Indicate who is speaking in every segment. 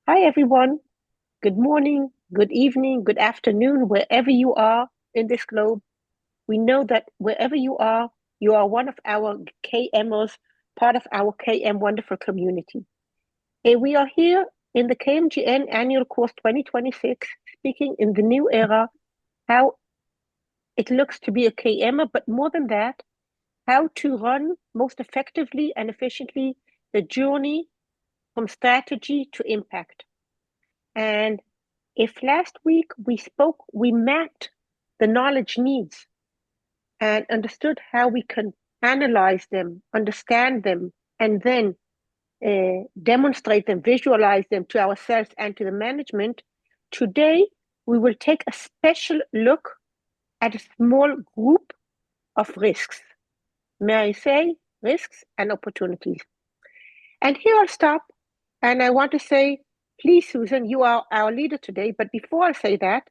Speaker 1: Hi, everyone. Good morning, good evening, good afternoon, wherever you are in this globe. We know that wherever you are one of our KMers, part of our KM Wonderful community. And we are here in the KMGN Annual Course 2026, speaking in the new era, how it looks to be a KMer, but more than that, how to run most effectively and efficiently the journey from strategy to impact. And if last week we mapped the knowledge needs and understood how we can analyze them, understand them, and then demonstrate them, visualize them to ourselves and to the management, today we will take a special look at a small group of risks. May I say risks and opportunities? And here I'll stop. And I want to say, please, Susan, you are our leader today. But before I say that,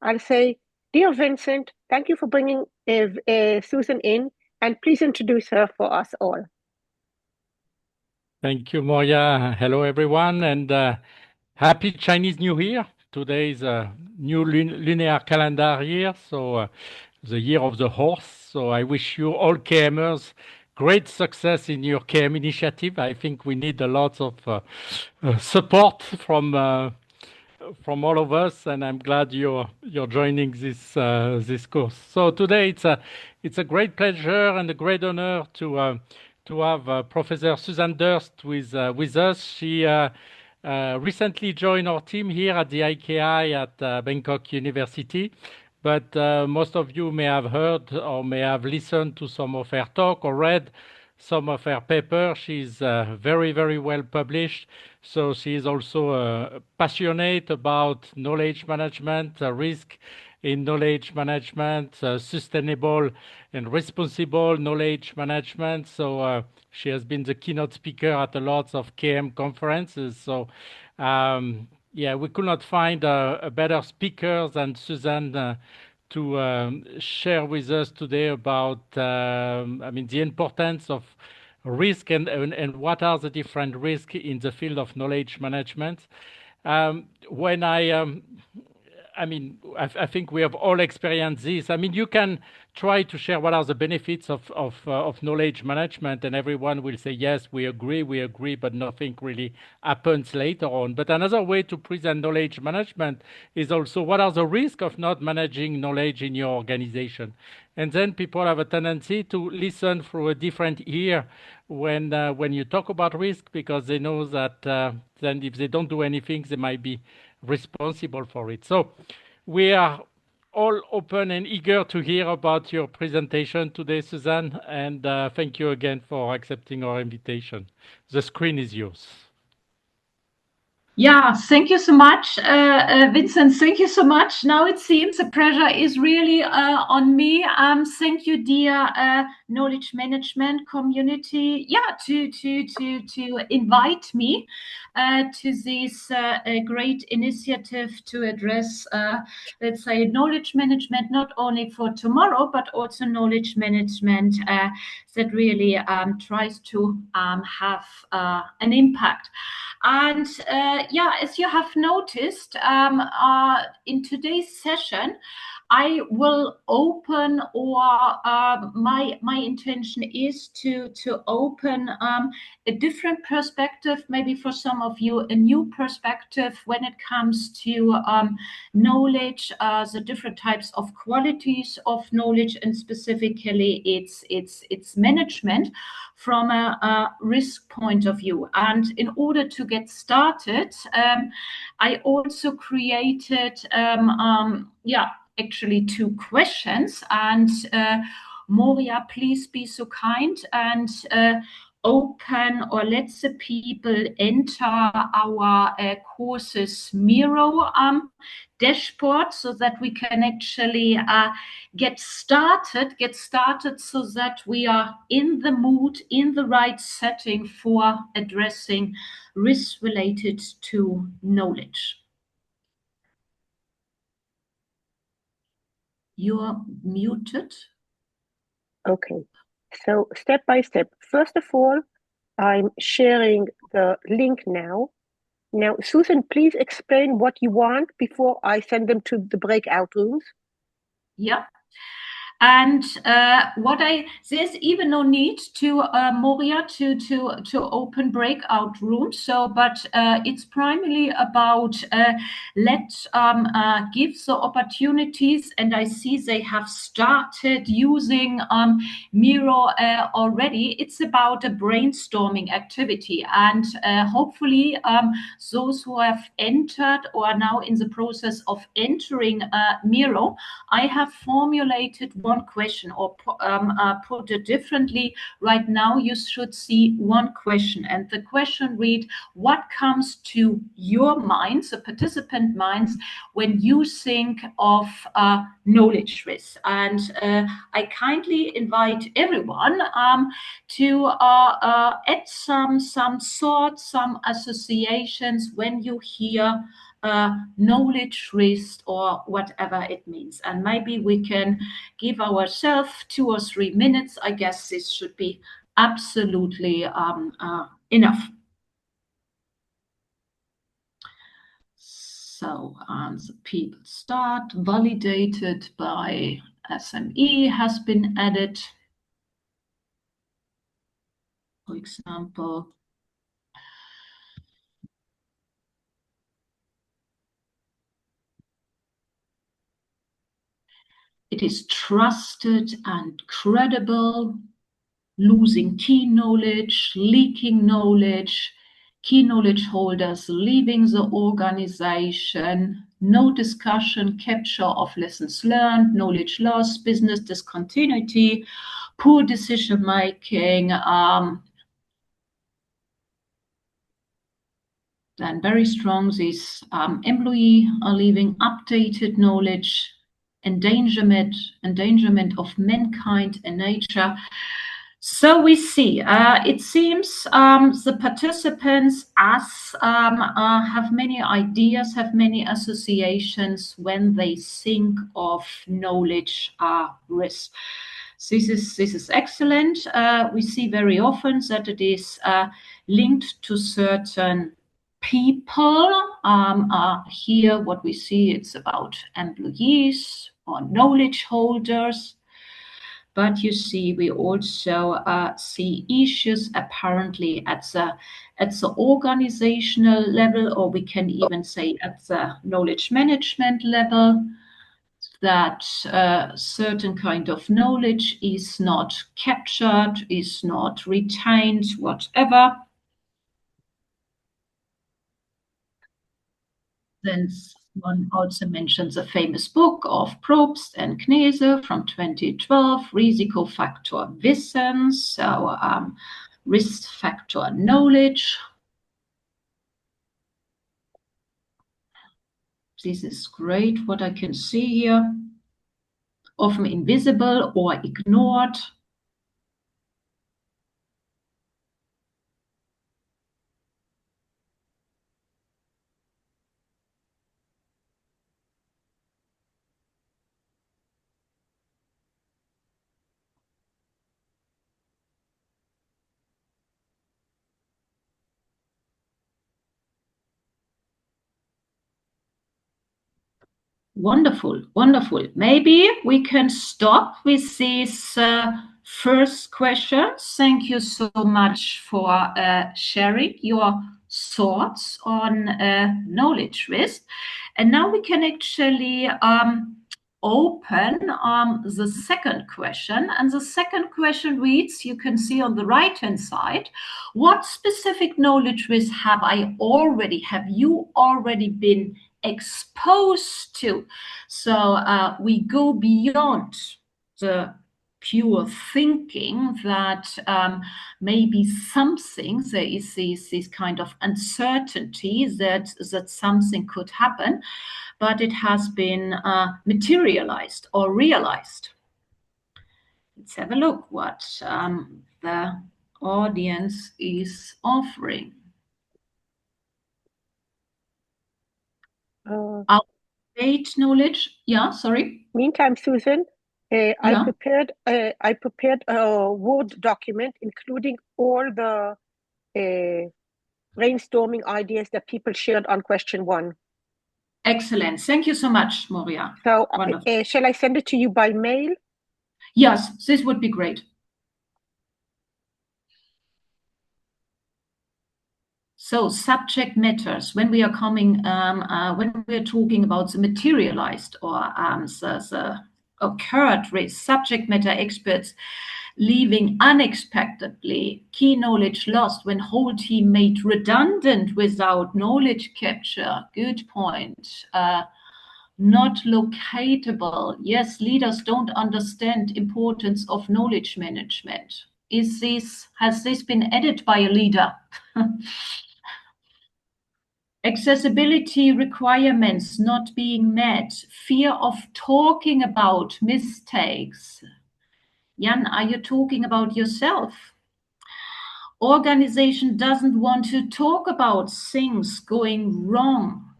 Speaker 1: I'll say, dear Vincent, thank you for bringing Susan in. And please introduce her for us all.
Speaker 2: Thank you, Moya. Hello, everyone, and happy Chinese New Year. Today is a new lunar calendar year, so the year of the horse. So I wish you all KMers great success in your KM initiative. I think we need a lot of support from all of us, and I'm glad you're joining this course. So today it's a great pleasure and a great honor to have Professor Susan Durst with us. She recently joined our team here at the IKI at Bangkok University. But most of you may have heard or may have listened to some of her talk or read some of her paper. She's very, very well published. So she is also passionate about knowledge management, risk in knowledge management, sustainable and responsible knowledge management. So she has been the keynote speaker at a lot of KM conferences. So yeah, we could not find a better speaker than Susan to share with us today about, the importance of risk and what are the different risks in the field of knowledge management. When I think we have all experienced this. I mean, you can try to share what are the benefits of knowledge management, and everyone will say, yes, we agree, but nothing really happens later on. But another way to present knowledge management is also what are the risks of not managing knowledge in your organization. And then people have a tendency to listen through a different ear when you talk about risk, because they know that then if they don't do anything, they might be responsible for it. So we are all open and eager to hear about your presentation today, Susan, and thank you again for accepting our invitation. The screen is yours.
Speaker 3: Yeah, thank you so much, Vincent. Thank you so much. Now it seems the pressure is really on me. Thank you, dear knowledge management community. Yeah, to invite me to this great initiative to address, let's say, knowledge management not only for tomorrow but also knowledge management that really tries to have an impact. And yeah, as you have noticed, in today's session, I will open, or my intention is to open a different perspective, maybe for some of you a new perspective when it comes to knowledge, the different types of qualities of knowledge, and specifically its management from a risk point of view. And in order to get started, I also created actually two questions. And Moria, please be so kind and open or let the people enter our courses Miro dashboard so that we can actually get started so that we are in the mood, in the right setting for addressing risks related to knowledge. You're muted.
Speaker 1: Okay. So step by step. First of all, I'm sharing the link now, Now, Susan, please explain what you want before I send them to the breakout rooms.
Speaker 3: Yeah. And there's even no need to Moria to open breakout rooms. So, but it's primarily about give the opportunities. And I see they have started using Miro already. It's about a brainstorming activity, and hopefully those who have entered or are now in the process of entering Miro, I have formulated one question, or put it differently. Right now, you should see one question, and the question read: what comes to your minds, the participant minds, when you think of knowledge risk? And I kindly invite everyone to add some thoughts, some associations when you hear knowledge risk or whatever it means. And maybe we can give ourselves 2 or 3 minutes. I guess this should be absolutely enough. So the people start. Validated by SME has been added. For example, it is trusted and credible. Losing key knowledge, leaking knowledge, key knowledge holders leaving the organization, no discussion, capture of lessons learned, knowledge loss, business discontinuity, poor decision making, then very strong, these employee are leaving updated knowledge, endangerment of mankind and nature. So we see, it seems the participants have many ideas, have many associations when they think of knowledge risk. This is excellent. We see very often that it is linked to certain people. Here what we see, it's about employees or knowledge holders. But you see, we also see issues apparently at the organizational level, or we can even say at the knowledge management level, that certain kind of knowledge is not captured, is not retained, whatever. Then one also mentions a famous book of Probst and Knese from 2012, Risikofaktor Wissen, so risk factor knowledge. This is great what I can see here. Often invisible or ignored. Wonderful, wonderful. Maybe we can stop with these first questions. Thank you so much for sharing your thoughts on knowledge risk. And now we can actually open the second question. And the second question reads, you can see on the right-hand side, what specific knowledge risk have you already been exposed to? So we go beyond the pure thinking that maybe something, there is this kind of uncertainty that something could happen, but it has been materialized or realized. Let's have a look what the audience is offering. Outdate knowledge. Yeah, sorry.
Speaker 1: Meantime, Susan, I prepared a Word document including all the brainstorming ideas that people shared on question 1.
Speaker 3: Excellent. Thank you so much, Moria.
Speaker 1: So
Speaker 3: Wonderful.
Speaker 1: shall I send it to you by mail?
Speaker 3: Yes, this would be great. So subject matters, when we are coming, when we're talking about the materialized or the occurred risk, subject matter experts leaving unexpectedly, key knowledge lost when whole team made redundant without knowledge capture. Good point. Not locatable. Yes, leaders don't understand importance of knowledge management. Has this been added by a leader? Accessibility requirements not being met, fear of talking about mistakes. Jan, are you talking about yourself? Organization doesn't want to talk about things going wrong.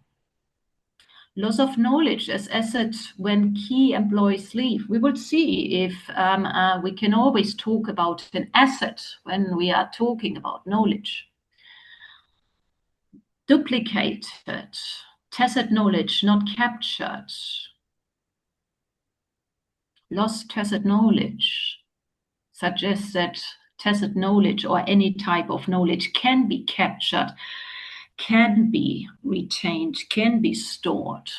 Speaker 3: Loss of knowledge as asset when key employees leave. We will see if we can always talk about an asset when we are talking about knowledge. Duplicated, tacit knowledge not captured. Lost tacit knowledge suggests that tacit knowledge or any type of knowledge can be captured, can be retained, can be stored.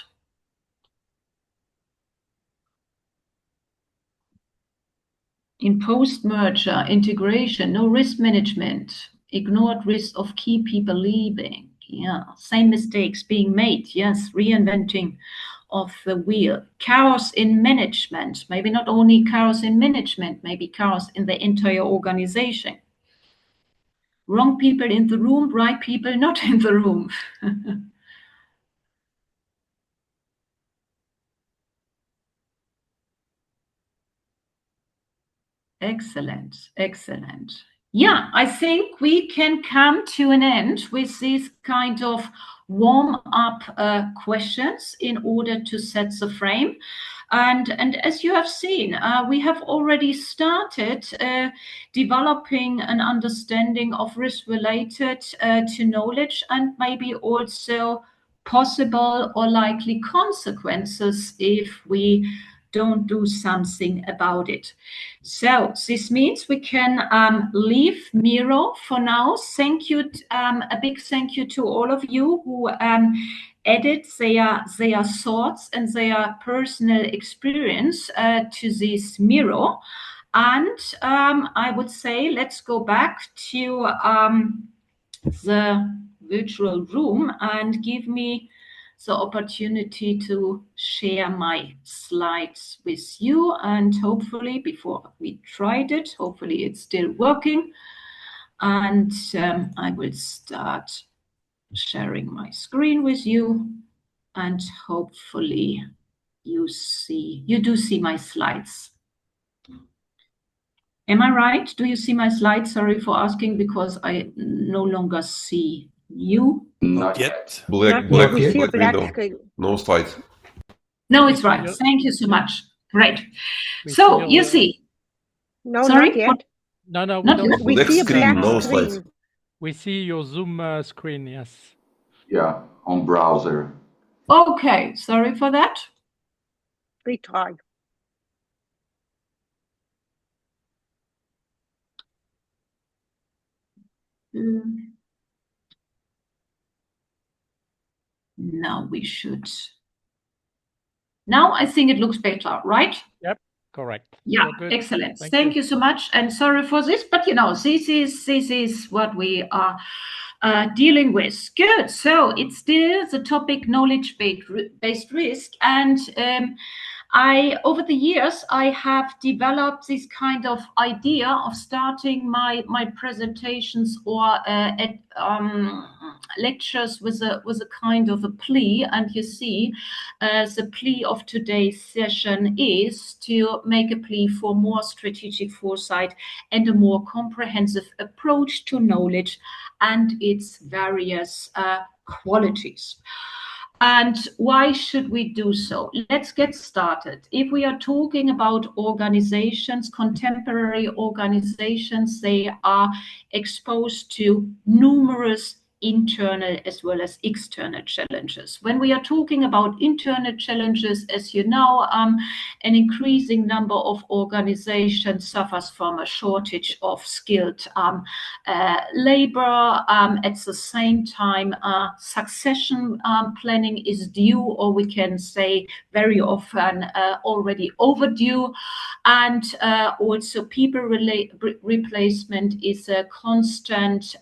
Speaker 3: In post-merger integration, no risk management, ignored risk of key people leaving. Yeah, same mistakes being made. Yes, reinventing of the wheel. Chaos in management, maybe not only chaos in management, maybe chaos in the entire organization. Wrong people in the room, right people not in the room. Excellent, excellent. Yeah, I think we can come to an end with these kind of warm-up questions in order to set the frame. And as you have seen, we have already started developing an understanding of risk related to knowledge and maybe also possible or likely consequences if we don't do something about it. So this means we can leave Miro for now. Thank you, a big thank you to all of you who added their thoughts and their personal experience to this Miro. And I would say let's go back to the virtual room and give me the opportunity to share my slides with you, and hopefully before we tried it, hopefully it's still working, and I will start sharing my screen with you, and hopefully you do see my slides. Am I right? Do you see my slides? Sorry for asking because I no longer see you.
Speaker 4: Not yet.
Speaker 1: Black
Speaker 4: window.
Speaker 1: screen.
Speaker 4: No slides.
Speaker 3: No, it's right. Thank you so much. Great. So you see.
Speaker 1: No,
Speaker 3: sorry?
Speaker 1: not yet.
Speaker 2: No,
Speaker 3: not yet.
Speaker 1: We see a black
Speaker 4: no
Speaker 1: screen.
Speaker 4: slides.
Speaker 2: We see your Zoom screen, yes.
Speaker 5: Yeah, on browser.
Speaker 3: Okay, sorry for that.
Speaker 1: Retry.
Speaker 3: Now we should. Now I think it looks better, right?
Speaker 2: Yep, correct.
Speaker 3: Yeah, excellent. Thank you so much, and sorry for this, but you know, this is what we are dealing with. Good. So it's still the topic knowledge-based risk, and over the years, I have developed this kind of idea of starting my presentations or lectures with a kind of a plea. And you see, the plea of today's session is to make a plea for more strategic foresight and a more comprehensive approach to knowledge and its various qualities. And why should we do so? Let's get started. If we are talking about organizations, contemporary organizations, they are exposed to numerous internal as well as external challenges. When we are talking about internal challenges, as you know, an increasing number of organizations suffers from a shortage of skilled labor. At the same time, succession planning is due, or we can say very often already overdue. And also people replacement is a constant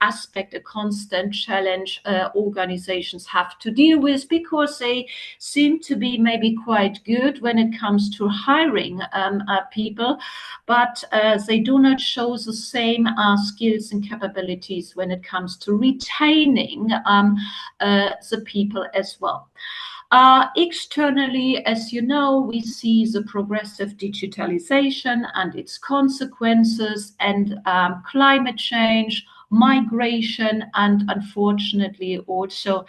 Speaker 3: aspect, a constant challenge organizations have to deal with, because they seem to be maybe quite good when it comes to hiring people, but they do not show the same skills and capabilities when it comes to retaining the people as well. Externally, as you know, we see the progressive digitalization and its consequences, and climate change, migration, and unfortunately also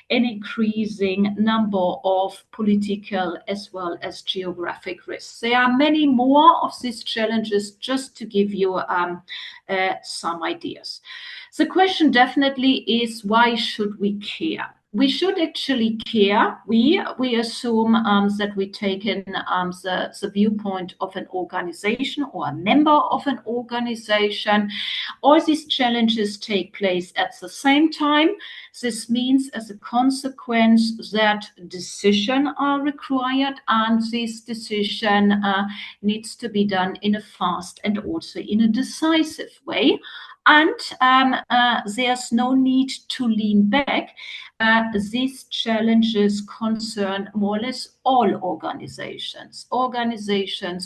Speaker 3: an increasing number of political as well as geographic risks. There are many more of these challenges, just to give you some ideas. The question definitely is, why should we care? We should actually care. We assume that we take in the viewpoint of an organization or a member of an organization. All these challenges take place at the same time. This means, as a consequence, that decisions are required, and this decision needs to be done in a fast and also in a decisive way. And there's no need to lean back. These challenges concern more or less all organizations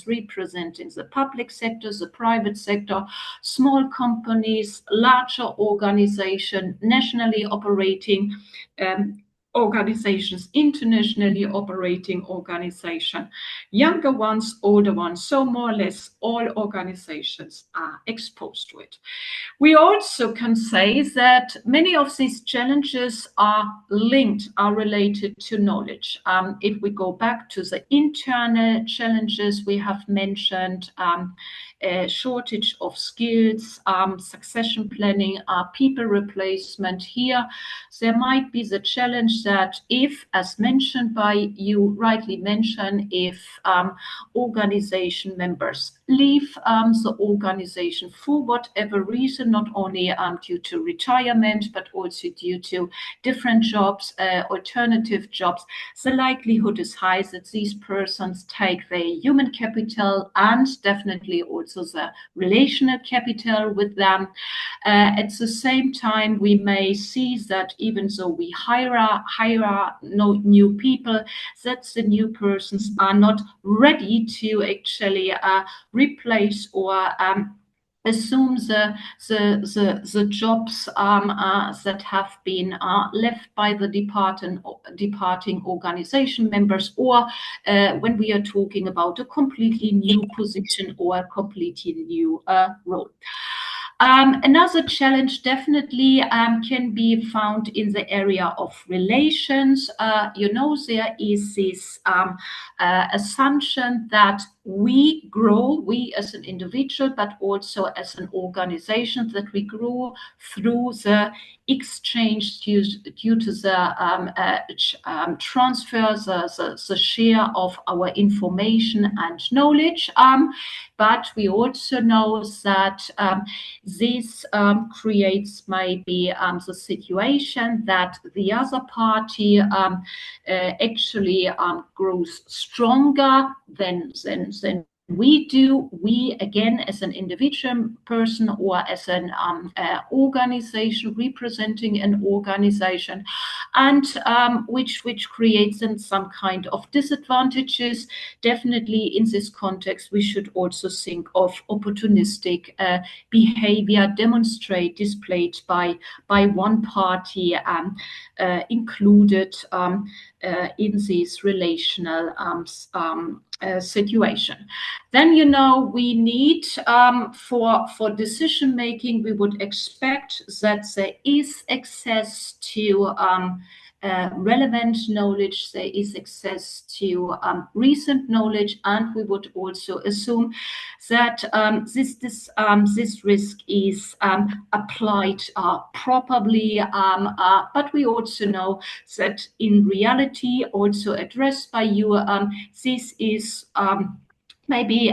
Speaker 3: representing the public sector, the private sector, small companies, larger organizations, nationally operating organizations, internationally operating organizations, younger ones, older ones. So more or less all organizations are exposed to it. We also can say that many of these challenges are linked, are related to knowledge. If we go back to the internal challenges, we have mentioned shortage of skills, succession planning, people replacement. Here, there might be the challenge that if, as mentioned by you, rightly mentioned, if organization members leave the organization for whatever reason, not only due to retirement, but also due to different jobs, alternative jobs, the likelihood is high that these persons take their human capital and definitely also the relational capital with them. At the same time, we may see that even though we hire no new people, that the new persons are not ready to actually replace or assume the jobs that have been left by the departing organization members, or when we are talking about a completely new position or a completely new role. Another challenge definitely can be found in the area of relations. There is this assumption that we grow, we as an individual, but also as an organization, that we grow through the exchange due to the transfer, the share of our information and knowledge. But we also know that this creates maybe the situation that the other party actually grows stronger than we do. We, again, as an individual person or as an organization representing an organization, and which creates then some kind of disadvantages. Definitely in this context, we should also think of opportunistic behavior displayed by one party included in this relational situation. Then, we need for decision making, we would expect that there is access to relevant knowledge, there is access to recent knowledge, and we would also assume that this risk is applied properly, but we also know that in reality, also addressed by you, this is maybe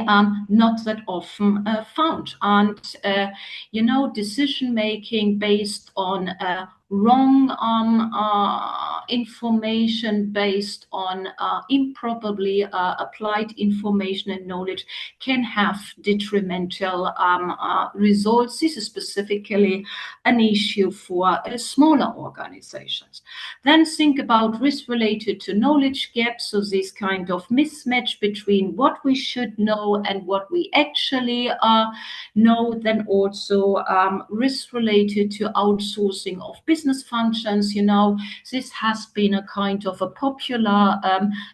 Speaker 3: not that often found. And, decision making based on wrong information, based on improperly applied information and knowledge, can have detrimental results. This is specifically an issue for smaller organizations. Then think about risk related to knowledge gaps, so this kind of mismatch between what we should know and what we actually know. Then also risk related to outsourcing of business functions. This has been a kind of a popular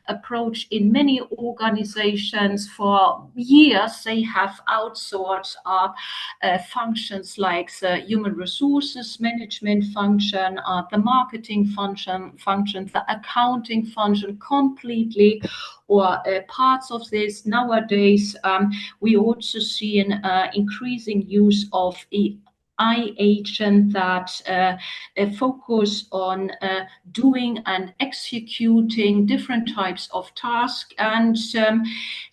Speaker 3: approach in many organizations. For years, they have outsourced functions like the human resources management function, the marketing function, the accounting function completely, or parts of this. Nowadays, we also see an increasing use of AI agent that focus on doing and executing different types of tasks. And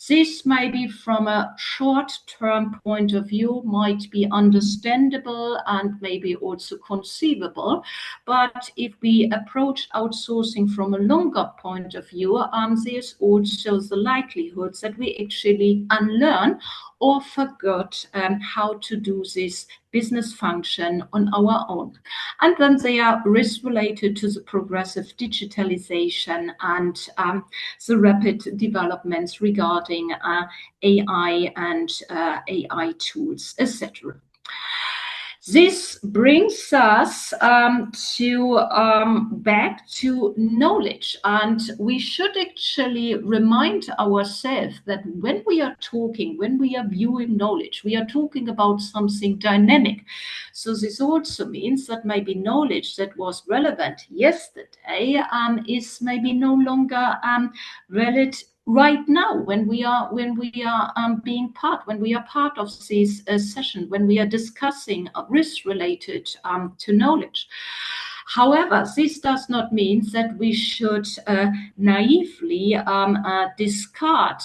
Speaker 3: this maybe from a short-term point of view might be understandable and maybe also conceivable. But if we approach outsourcing from a longer point of view, there's also the likelihood that we actually unlearn or forgot how to do this business function on our own. And then they are risk related to the progressive digitalization and the rapid developments regarding AI and AI tools, etc. This brings us back to knowledge, and we should actually remind ourselves that when we are viewing knowledge, we are talking about something dynamic. So this also means that maybe knowledge that was relevant yesterday is maybe no longer valid right now, when we are part of this session, when we are discussing risk related to knowledge. However, this does not mean that we should naively discard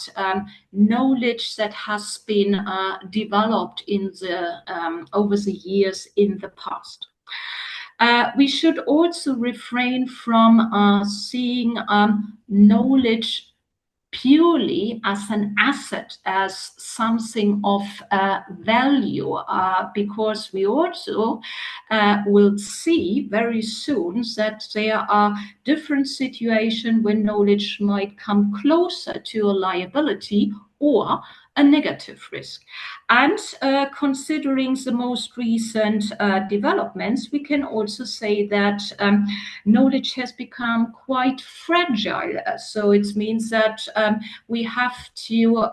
Speaker 3: knowledge that has been developed over the years in the past. We should also refrain from seeing knowledge purely as an asset, as something of value, because we also will see very soon that there are different situations when knowledge might come closer to a liability or a negative risk. And considering the most recent developments, we can also say that knowledge has become quite fragile. So it means that we have to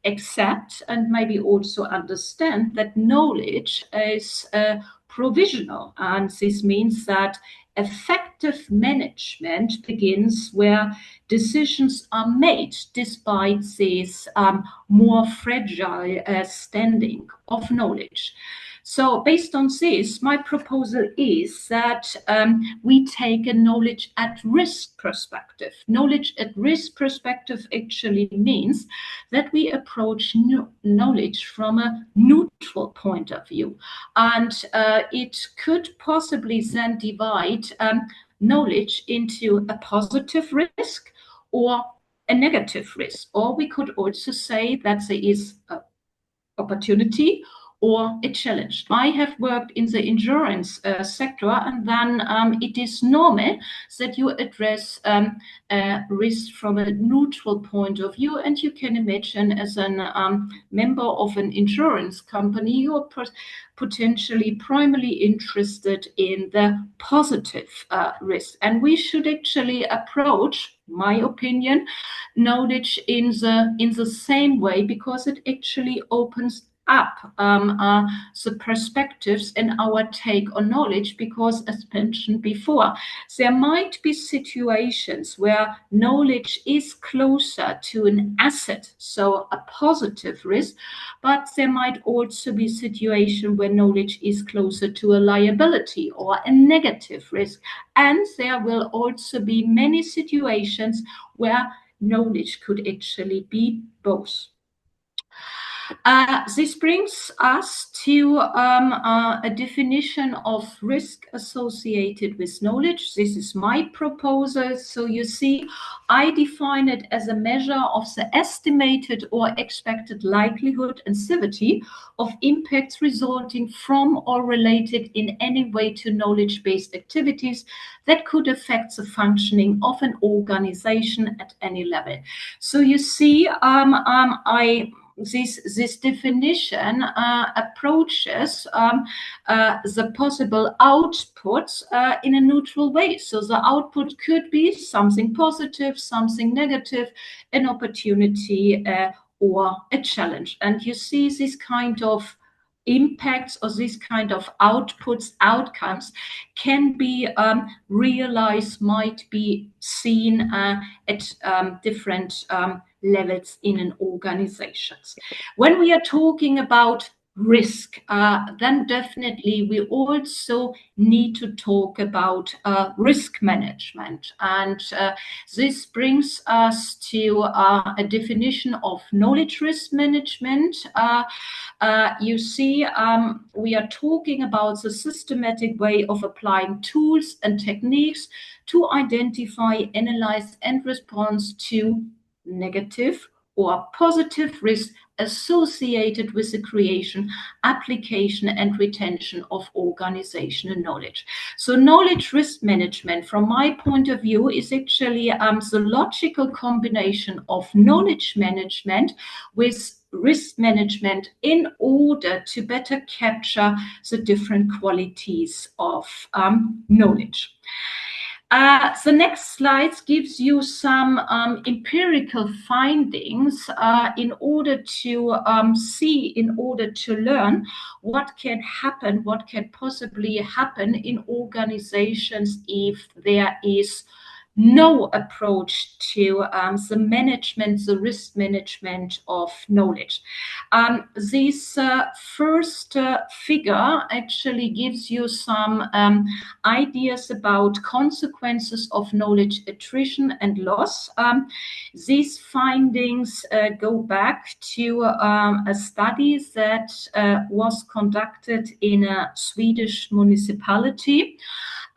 Speaker 3: accept and maybe also understand that knowledge is provisional. And this means that effective management begins where decisions are made despite this more fragile standing of knowledge. So based on this, my proposal is that we take a knowledge at risk perspective. Knowledge at risk perspective actually means that we approach knowledge from a neutral point of view. And it could possibly then divide knowledge into a positive risk or a negative risk. Or we could also say that there is an opportunity or a challenge. I have worked in the insurance sector, and then it is normal that you address risk from a neutral point of view. And you can imagine, as a member of an insurance company, you are potentially primarily interested in the positive risk. And we should actually approach, my opinion, knowledge in the same way, because it actually opens up the perspectives in our take on knowledge, because as mentioned before, there might be situations where knowledge is closer to an asset, so a positive risk, but there might also be situation where knowledge is closer to a liability or a negative risk. And there will also be many situations where knowledge could actually be both. This brings us to a definition of risk associated with knowledge. This is my proposal. So you see, I define it as a measure of the estimated or expected likelihood and severity of impacts resulting from or related in any way to knowledge-based activities that could affect the functioning of an organization at any level. So you see, this definition approaches the possible outputs in a neutral way. So the output could be something positive, something negative, an opportunity or a challenge. And you see this kind of impacts or this kind of outputs, outcomes can be realized, might be seen at different levels in an organization. When we are talking about risk, then definitely we also need to talk about risk management. And this brings us to a definition of knowledge risk management. You see, we are talking about the systematic way of applying tools and techniques to identify, analyze, and respond to negative or positive risk associated with the creation, application, and retention of organizational knowledge. So knowledge risk management, from my point of view, is actually the logical combination of knowledge management with risk management in order to better capture the different qualities of knowledge. The next slide gives you some empirical findings in order to see, in order to learn what can happen, what can possibly happen in organizations if there is no approach to the management, the risk management of knowledge. This first figure actually gives you some ideas about consequences of knowledge attrition and loss. These findings go back to a study that was conducted in a Swedish municipality.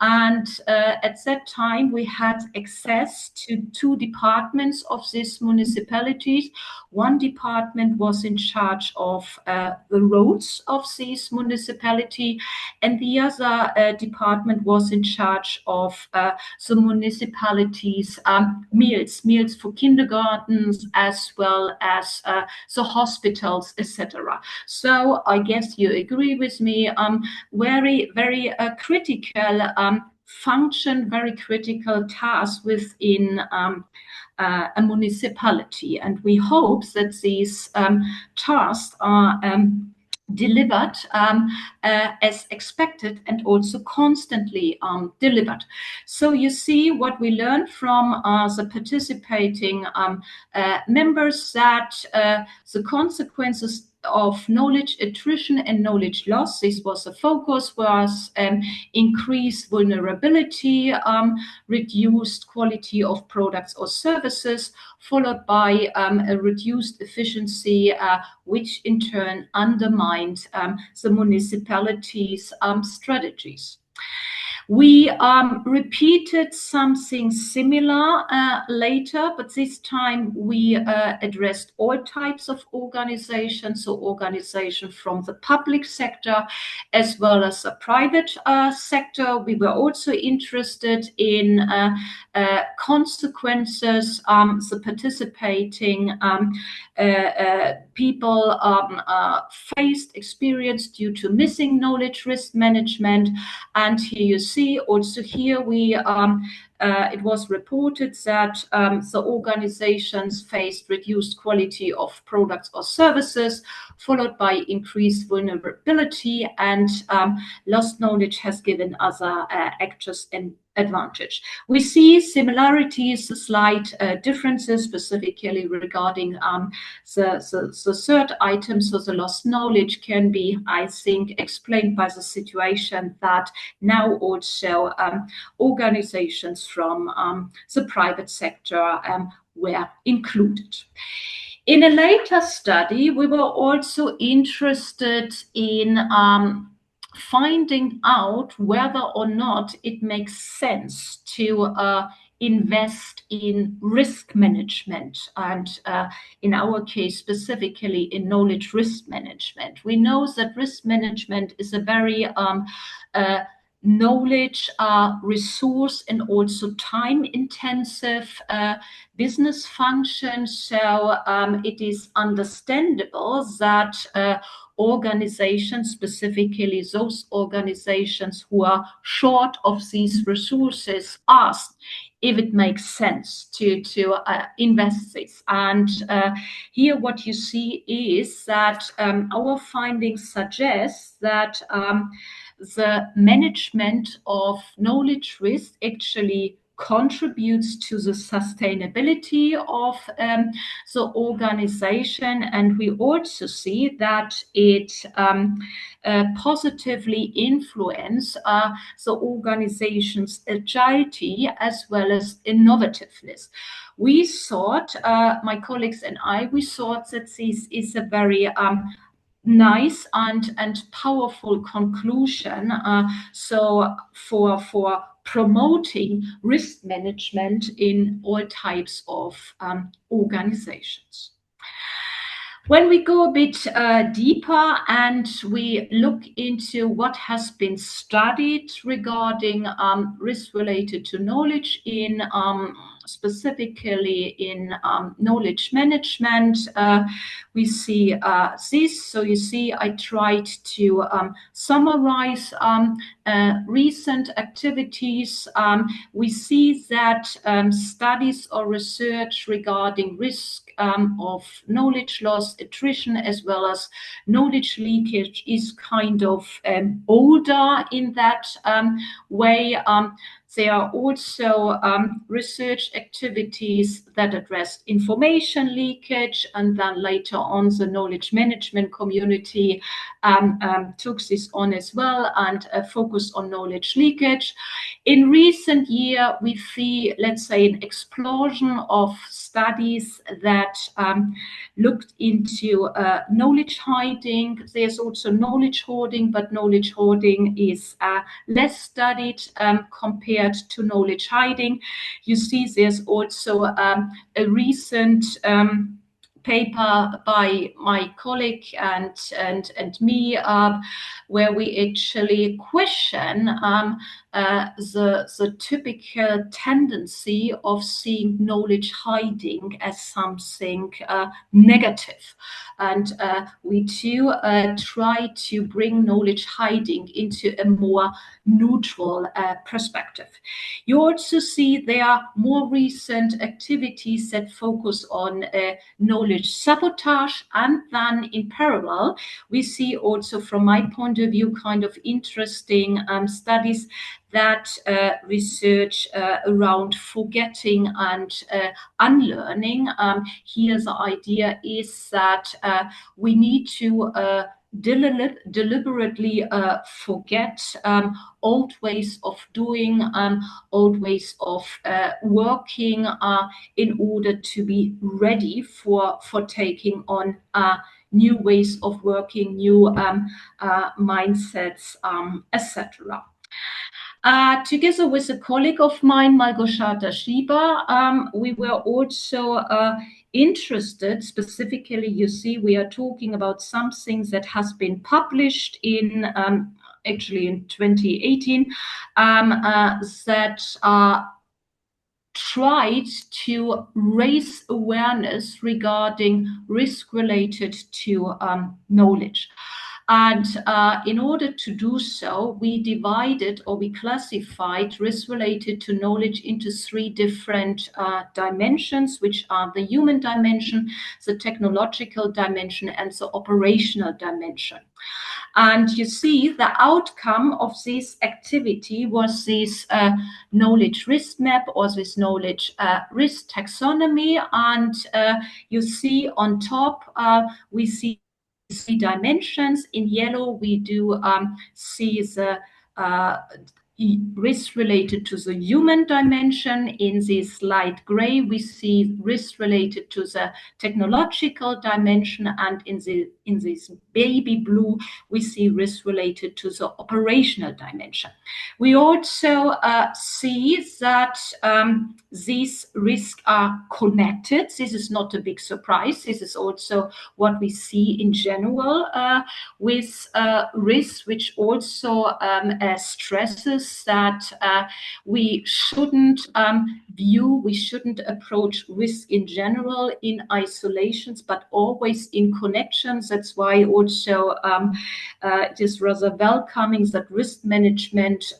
Speaker 3: And at that time, we had access to two departments of these municipalities. One department was in charge of the roads of this municipality, and the other department was in charge of the municipality's meals for kindergartens, as well as the hospitals, etc. So I guess you agree with me, very, very critical function, very critical task within a municipality. And we hope that these tasks are delivered as expected and also constantly delivered. So you see what we learned from the participating members, that the consequences of knowledge attrition and knowledge loss, this was the focus, was increased vulnerability, reduced quality of products or services, followed by a reduced efficiency, which in turn undermined the municipality's strategies. We repeated something similar later, but this time we addressed all types of organizations, so organizations from the public sector as well as the private sector. We were also interested in consequences the participating people faced, experienced due to missing knowledge risk management. And here you see, also here we it was reported that the organizations faced reduced quality of products or services, followed by increased vulnerability, and lost knowledge has given other actors an advantage. We see similarities, slight differences, specifically regarding the third item. So the lost knowledge can be, I think, explained by the situation that now also organizations from the private sector were included. In a later study, we were also interested in finding out whether or not it makes sense to invest in risk management, and in our case, specifically in knowledge risk management. We know that risk management is a very knowledge resource and also time-intensive business function. So it is understandable that organizations, specifically those organizations who are short of these resources, ask if it makes sense to invest this. And here what you see is that our findings suggest that the management of knowledge risk actually contributes to the sustainability of the organization, and we also see that it positively influences the organization's agility as well as innovativeness. We thought, my colleagues and I, we thought that this is a very nice and powerful conclusion. So for promoting risk management in all types of organizations. When we go a bit deeper and we look into what has been studied regarding risk related to knowledge in specifically in knowledge management, we see this. So you see, I tried to summarize recent activities. We see that studies or research regarding risk of knowledge loss, attrition, as well as knowledge leakage is kind of older in that way. There are also research activities that address information leakage, and then later on the knowledge management community took this on as well and focused on knowledge leakage. In recent year, we see, let's say, an explosion of studies that looked into knowledge hiding. There's also knowledge hoarding, but knowledge hoarding is less studied compared to knowledge hiding. You see there's also a recent paper by my colleague and me where we actually question the typical tendency of seeing knowledge hiding as something negative. And we too try to bring knowledge hiding into a more neutral perspective. You also see there are more recent activities that focus on knowledge sabotage, and then in parallel, we see also from my point of view kind of interesting studies that research around forgetting and unlearning. Here the idea is that we need to deliberately forget old ways of doing, old ways of working in order to be ready for taking on new ways of working, new mindsets, etc. Together with a colleague of mine, Malgorzata Shiba, we were also interested, specifically, you see, we are talking about something that has been published in actually in 2018 that tried to raise awareness regarding risk related to knowledge. And in order to do so, we divided or we classified risk related to knowledge into 3 different dimensions, which are the human dimension, the technological dimension, and the operational dimension. And you see the outcome of this activity was this knowledge risk map, or this knowledge risk taxonomy. And you see on top, we see 3 dimensions. In yellow, we do see the risk related to the human dimension. In this light gray, we see risk related to the technological dimension, and in this baby blue, we see risk related to the operational dimension. We also see that these risks are connected. This is not a big surprise. This is also what we see in general with risks, which also stresses that we shouldn't approach risk in general in isolations, but always in connections. That's why also it is rather welcoming that risk management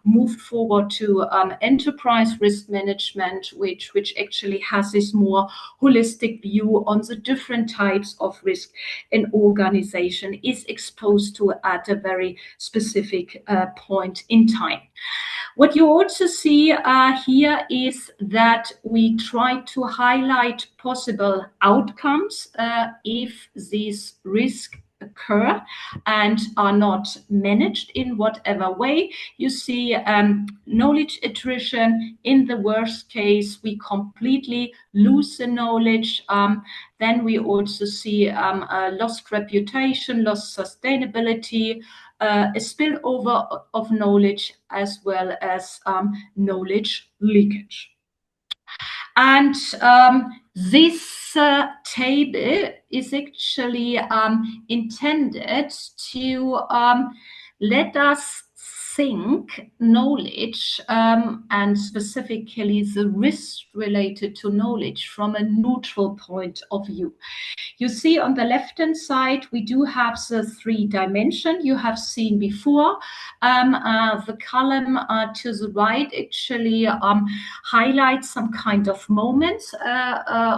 Speaker 3: moved forward to enterprise risk management, which actually has this more holistic view on the different types of risk an organization is exposed to at a very specific point in time. What you also see here is that we try to highlight possible outcomes if these risks occur and are not managed in whatever way. You see knowledge attrition. In the worst case, we completely lose the knowledge. Then we also see lost reputation, lost sustainability, a spillover of knowledge, as well as knowledge leakage. And this table is actually intended to let us think knowledge and specifically the risk related to knowledge from a neutral point of view. You see on the left-hand side, we do have the 3 dimensions you have seen before. The column to the right actually highlights some kind of moments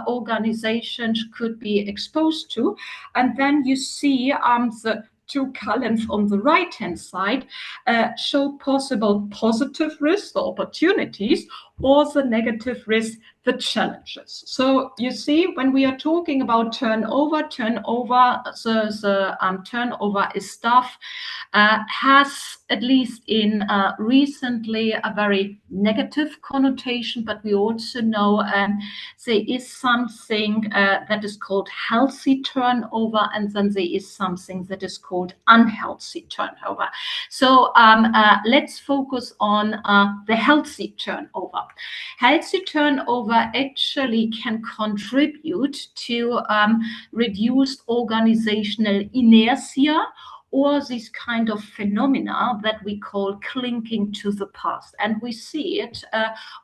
Speaker 3: organizations could be exposed to. And then you see the 2 columns on the right-hand side show possible positive risks, the opportunities, or the negative risks, the challenges. So you see, when we are talking about turnover, the turnover is stuff has, at least in recently, a very negative connotation, but we also know there is something that is called healthy turnover, and then there is something that is called unhealthy turnover. So let's focus on the healthy turnover. Healthy turnover actually can contribute to reduced organizational inertia, or this kind of phenomena that we call clinking to the past. And we see it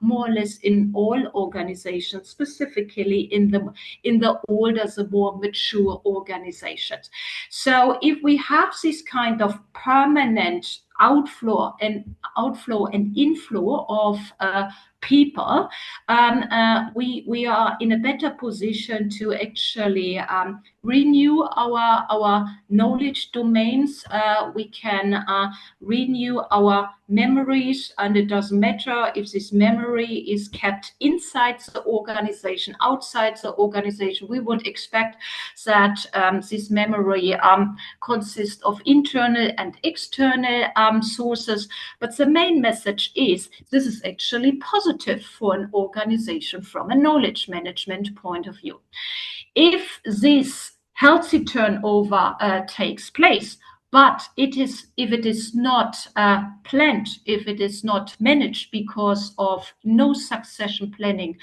Speaker 3: more or less in all organizations, specifically in the older, the more mature organizations. So if we have this kind of permanent outflow and inflow of people, we are in a better position to actually renew our knowledge domains. We can renew our memories, and it doesn't matter if this memory is kept inside the organization, outside the organization. We would expect that this memory consists of internal and external sources. But the main message is this is actually positive for an organization from a knowledge management point of view. If this healthy turnover takes place, but if it is not planned, if it is not managed because of no succession planning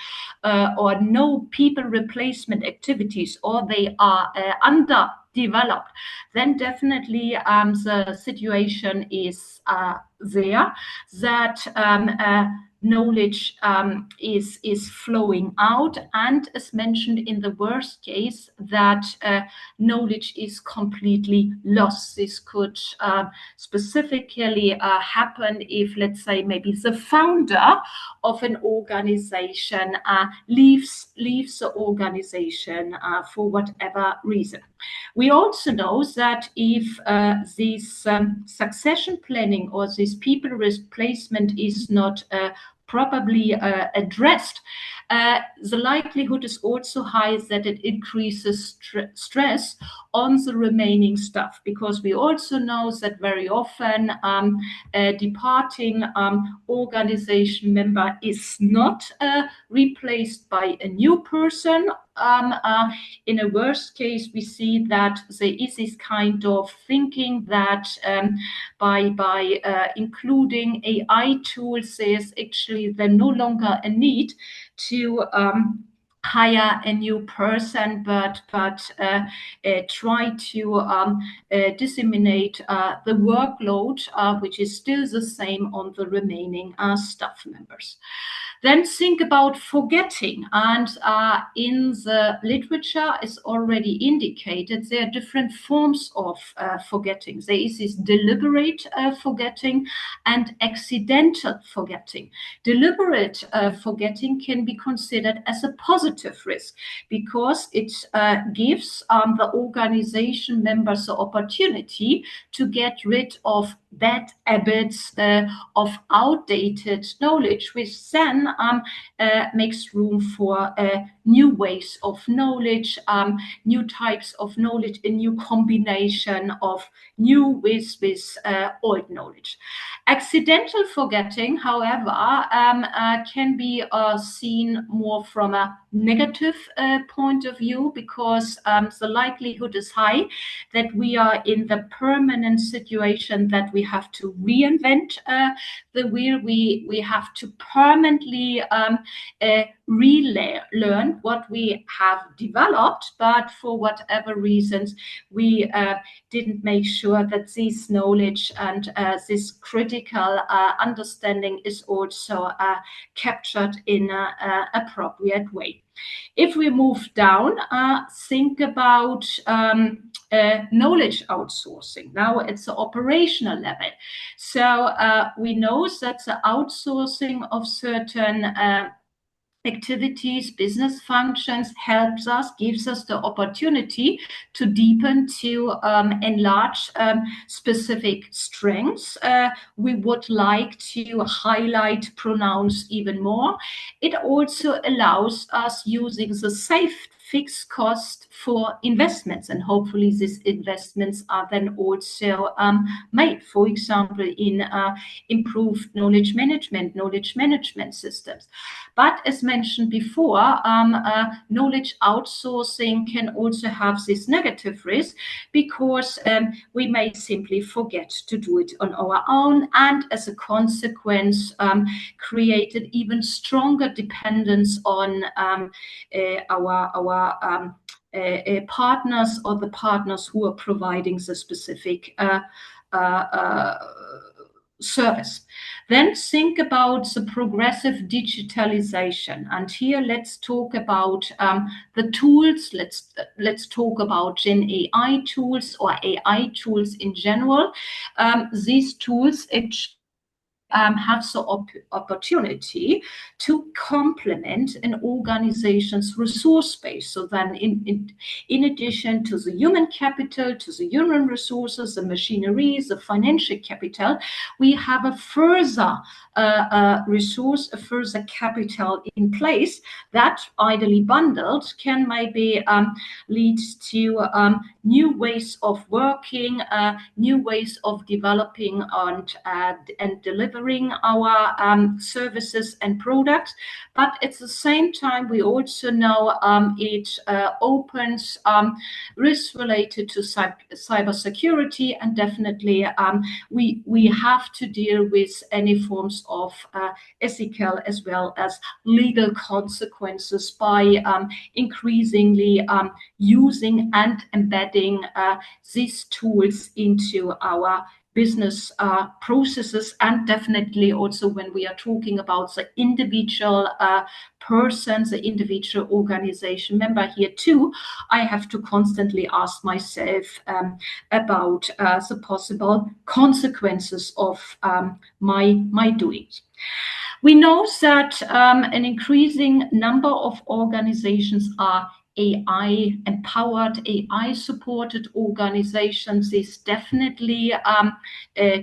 Speaker 3: or no people replacement activities, or they are underdeveloped, then definitely the situation is there, that knowledge is flowing out, and as mentioned, in the worst case, that knowledge is completely lost. This could specifically happen if, let's say, maybe the founder of an organization leaves the organization for whatever reason. We also know that if this succession planning or this people replacement is not properly addressed, the likelihood is also high that it increases stress on the remaining staff, because we also know that very often a departing organization member is not replaced by a new person. In a worst case, we see that there is this kind of thinking that by including AI tools, there's actually then no longer a need to hire a new person, but try to disseminate the workload, which is still the same on the remaining staff members. Then think about forgetting, and in the literature is already indicated there are different forms of forgetting. There is this deliberate forgetting and accidental forgetting. Deliberate forgetting can be considered as a positive risk, because it gives the organization members the opportunity to get rid of bad habits, of outdated knowledge, which then makes room for new ways of knowledge, new types of knowledge, a new combination of new with old knowledge. Accidental forgetting, however, can be seen more from a negative point of view, because the likelihood is high that we are in the permanent situation that we have to reinvent the wheel. We have to permanently relearn what we have developed, but for whatever reasons we didn't make sure that this knowledge and this critical understanding is also captured in an appropriate way. If we move down, think about knowledge outsourcing. Now it's the operational level. So we know that the outsourcing of certain activities, business functions helps us, gives us the opportunity to deepen, to enlarge specific strengths we would like to highlight, pronounce even more. It also allows us using the safe fixed cost for investments, and hopefully these investments are then also made, for example, in improved knowledge management systems. But as mentioned before, knowledge outsourcing can also have this negative risk, because we may simply forget to do it on our own, and as a consequence created even stronger dependence on our partners, or the partners who are providing the specific service. Then think about the progressive digitalization, and here let's talk about the tools. Let's talk about Gen AI tools, or AI tools in general. These tools have the opportunity to complement an organization's resource base. So then in addition to the human capital, to the human resources, the machinery, the financial capital, we have a further resource, a further capital in place that, ideally bundled, can maybe lead to new ways of working, new ways of developing and delivering our services and products. But at the same time, we also know it opens risks related to cybersecurity, and definitely we have to deal with any forms of ethical as well as legal consequences by increasingly using and embedding these tools into our business processes, and definitely also when we are talking about the individual person, the individual organization member here too, I have to constantly ask myself about the possible consequences of my doings. We know that an increasing number of organizations are AI-empowered, AI-supported organizations. This definitely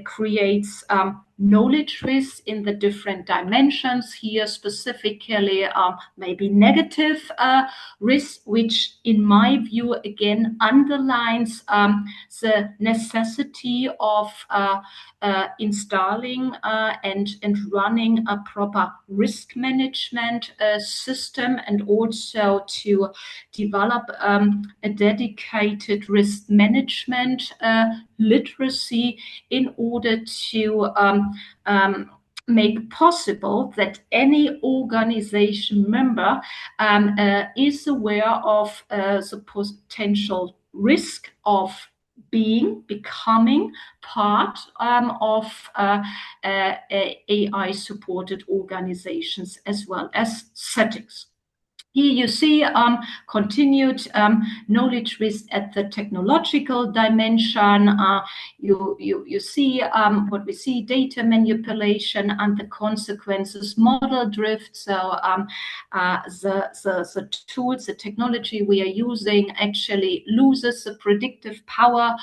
Speaker 3: creates knowledge risk in the different dimensions here, specifically maybe negative risk, which in my view again underlines the necessity of installing and running a proper risk management system, and also to develop a dedicated risk management literacy in order to make possible that any organization member is aware of the potential risk of becoming part of AI-supported organizations as well as settings. Here you see continued knowledge risk at the technological dimension. You see what we see, data manipulation and the consequences, model drift. So the tools, the technology we are using actually loses the predictive power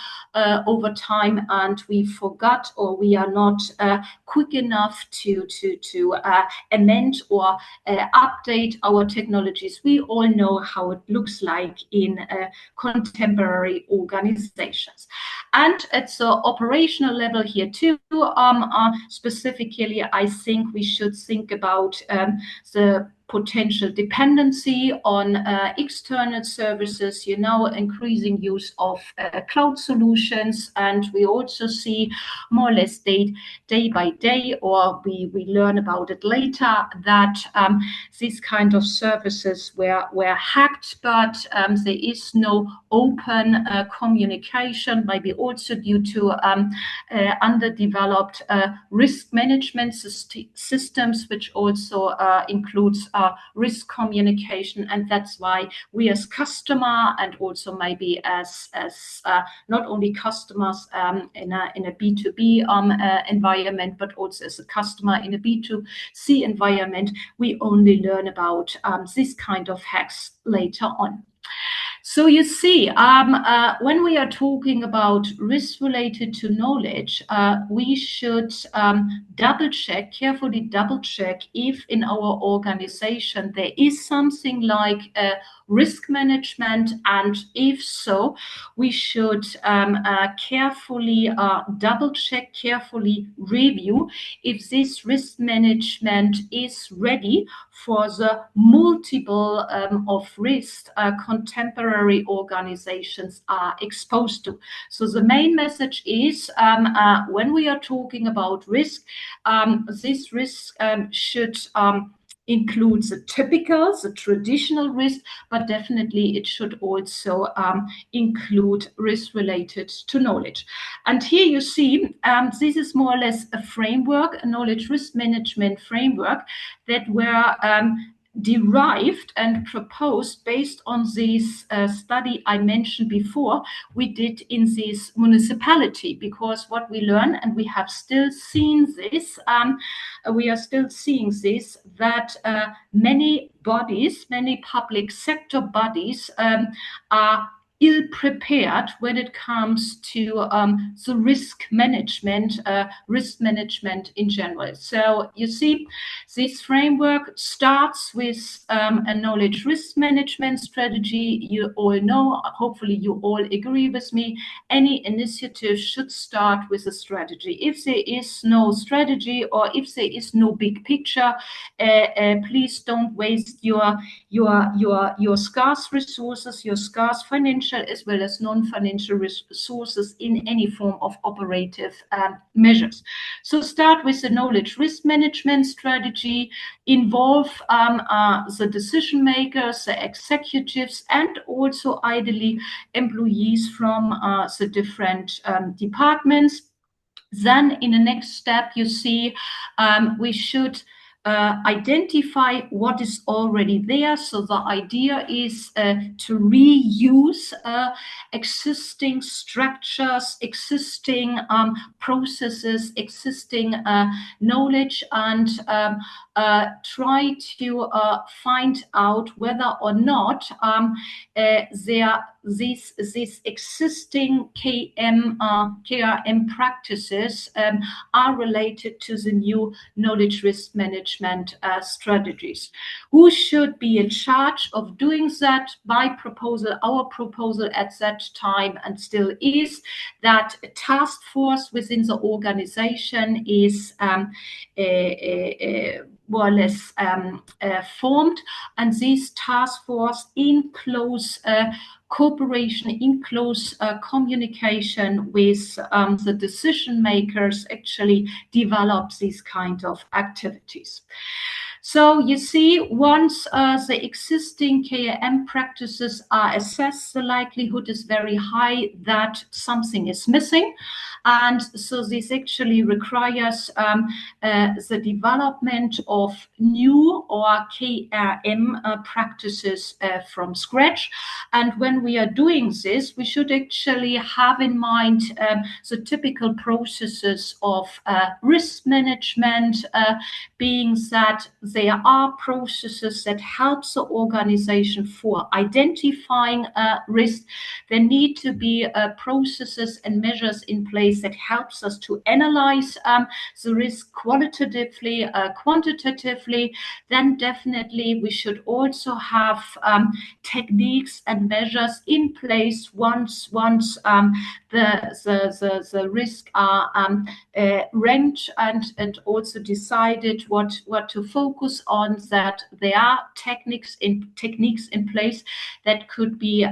Speaker 3: over time, and we forgot, or we are not quick enough to amend or update our technology. We all know how it looks like in contemporary organizations. And at the operational level here too, specifically, I think we should think about the potential dependency on external services, increasing use of cloud solutions. And we also see more or less day by day, or we learn about it later, that these kind of services were hacked, but there is no open communication, maybe also due to underdeveloped risk management systems, which also includes risk communication. And that's why we as customer, and also maybe as not only customers in a B2B environment, but also as a customer in a B2C environment, we only learn about this kind of hacks later on. So you see, when we are talking about risk related to knowledge, we should carefully double check if in our organization there is something like risk management, and if so, we should carefully double check, carefully review if this risk management is ready for the multiple of risks contemporary organizations are exposed to. So the main message is when we are talking about risk, this risk should include the traditional risk, but definitely it should also include risk related to knowledge. And here you see, this is more or less a framework, a knowledge risk management framework that were derived and proposed based on this study I mentioned before we did in this municipality. Because what we learn, and we have still seen this, that many bodies, many public sector bodies are ill-prepared when it comes to the risk management in general. So you see, this framework starts with a knowledge risk management strategy. You all know, hopefully you all agree with me, any initiative should start with a strategy. If there is no strategy, or if there is no big picture, please don't waste your scarce resources, your scarce financial as well as non-financial resources in any form of operative measures. So start with the knowledge risk management strategy, involve the decision makers, the executives, and also ideally employees from the different departments. Then in the next step, you see, we should identify what is already there. So the idea is to reuse existing structures, existing processes, existing knowledge, and try to find out whether or not these existing KRM practices are related to the new knowledge risk management strategies. Who should be in charge of doing that? By proposal, our proposal at that time and still is that a task force within the organization is more or less formed, and this task force in close cooperation, in close communication with the decision makers, actually develop these kind of activities. So you see, once the existing KRM practices are assessed, the likelihood is very high that something is missing. And so this actually requires the development of new or KRM practices from scratch. And when we are doing this, we should actually have in mind the typical processes of risk management, being that there are processes that help the organization for identifying risk. There need to be processes and measures in place that helps us to analyze the risk qualitatively, quantitatively. Then definitely we should also have techniques and measures in place once the risk are ranked and also decided what to focus on, that there are techniques in place that could be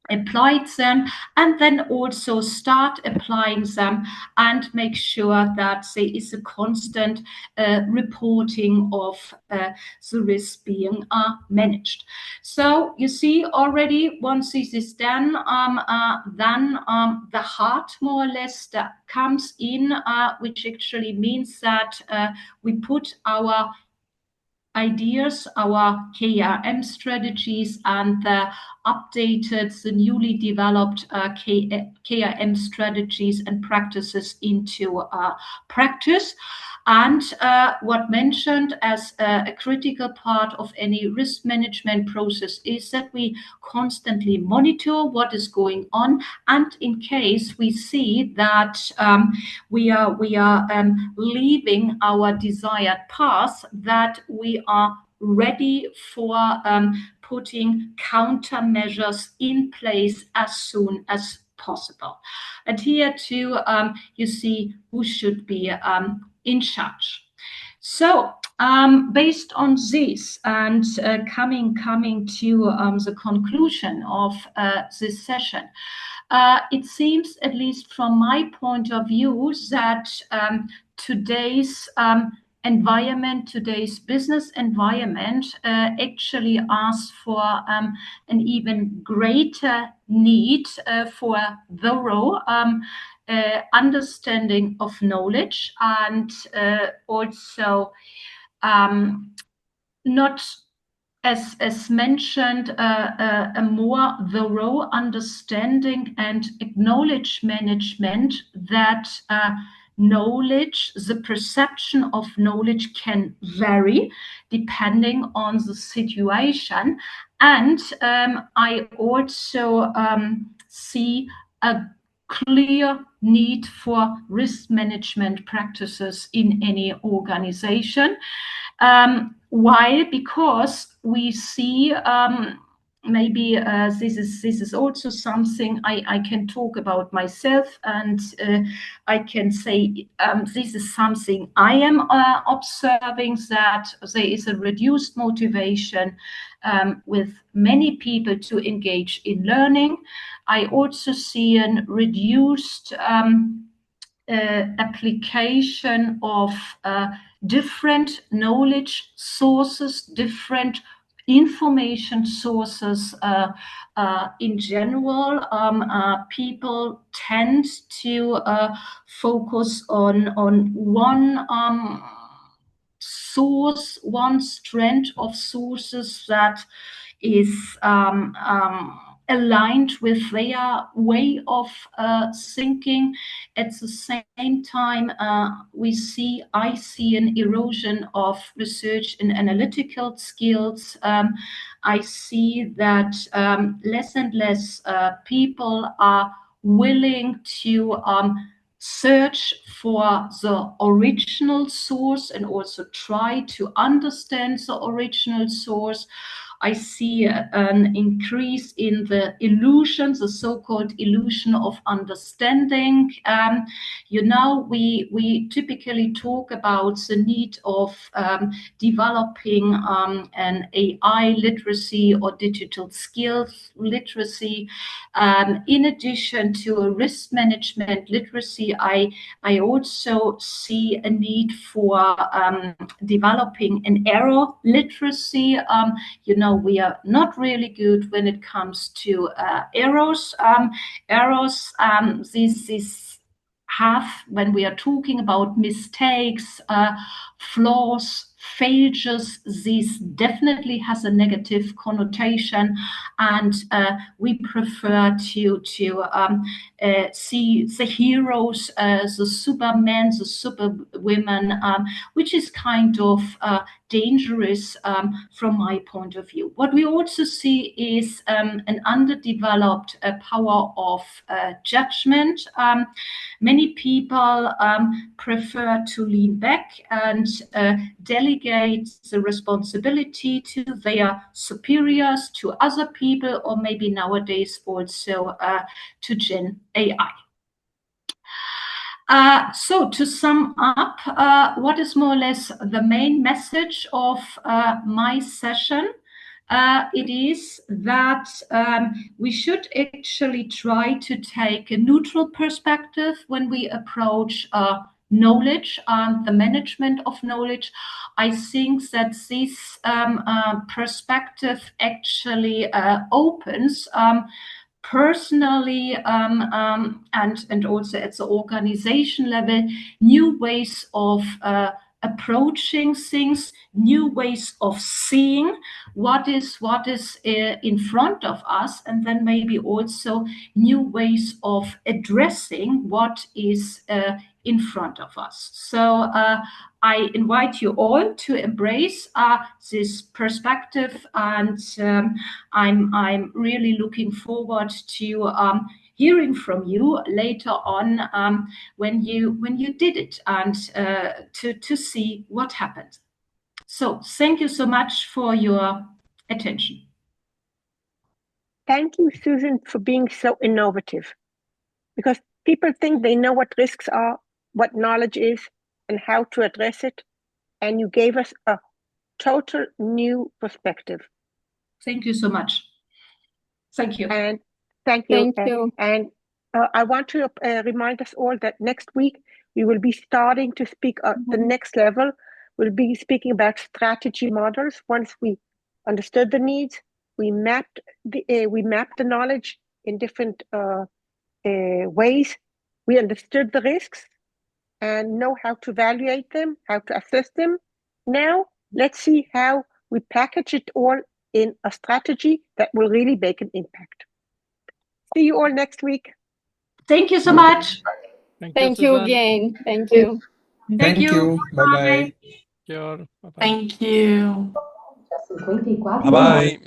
Speaker 3: applied them, and then also start applying them and make sure that there is a constant reporting of the risk being managed. So you see already, once this is done, then the heart more or less that comes in, which actually means that we put our ideas, our KRM strategies, and the newly developed KRM strategies and practices into practice. And what mentioned as a critical part of any risk management process is that we constantly monitor what is going on, and in case we see that we are leaving our desired path, that we are ready for putting countermeasures in place as soon as possible. And here too, you see who should be in charge. So based on this, and coming to the conclusion of this session, it seems, at least from my point of view, that today's business environment actually asks for an even greater need for thorough understanding of knowledge, and also not, as mentioned, a more thorough understanding and acknowledge management that knowledge, the perception of knowledge, can vary depending on the situation. And I also see a clear need for risk management practices in any organization. Why? Because we see maybe this is also something I can talk about myself, and I can say this is something I am observing, that there is a reduced motivation with many people to engage in learning. I also see a reduced application of different knowledge sources, different information sources in general. People tend to focus on one source, one strand of sources that is aligned with their way of thinking. At the same time, I see an erosion of research and analytical skills. I see that less and less people are willing to search for the original source and also try to understand the original source. I see an increase in the illusion, the so-called illusion of understanding. We typically talk about the need of developing an AI literacy or digital skills literacy. In addition to a risk management literacy, I also see a need for developing an error literacy. We are not really good when it comes to errors. These have, when we are talking about mistakes, flaws, failures, this definitely has a negative connotation, and we prefer to see the heroes, the supermen, the superwomen, which is kind of dangerous from my point of view. What we also see is an underdeveloped power of judgment. Many people prefer to lean back and delegate the responsibility to their superiors, to other people, or maybe nowadays also to Gen AI. So to sum up, what is more or less the main message of my session? It is that we should actually try to take a neutral perspective when we approach knowledge and the management of knowledge. I think that this perspective actually opens personally and also at the organization level, new ways of approaching things, new ways of seeing what is in front of us, and then maybe also new ways of addressing what is in front of us. So I invite you all to embrace this perspective, and I'm really looking forward to hearing from you later on when you did it, and to see what happened. So thank you so much for your attention.
Speaker 1: Thank you, Susan, for being so innovative, because people think they know what risks are, what knowledge is, and how to address it, and you gave us a total new perspective.
Speaker 3: Thank you so much. Thank you.
Speaker 1: And thank you.
Speaker 6: Thank you.
Speaker 1: And I want to remind us all that next week we will be starting to speak at the next level. We'll be speaking about strategy models. Once we understood the needs, we mapped the knowledge in different ways. We understood the risks and know how to evaluate them, how to assess them. Now, let's see how we package it all in a strategy that will really make an impact. See you all next week.
Speaker 3: Thank you so much.
Speaker 6: Thank you again. Thank you.
Speaker 7: Thank you. Bye-bye.
Speaker 2: Bye.
Speaker 8: Thank you.
Speaker 7: Bye-bye.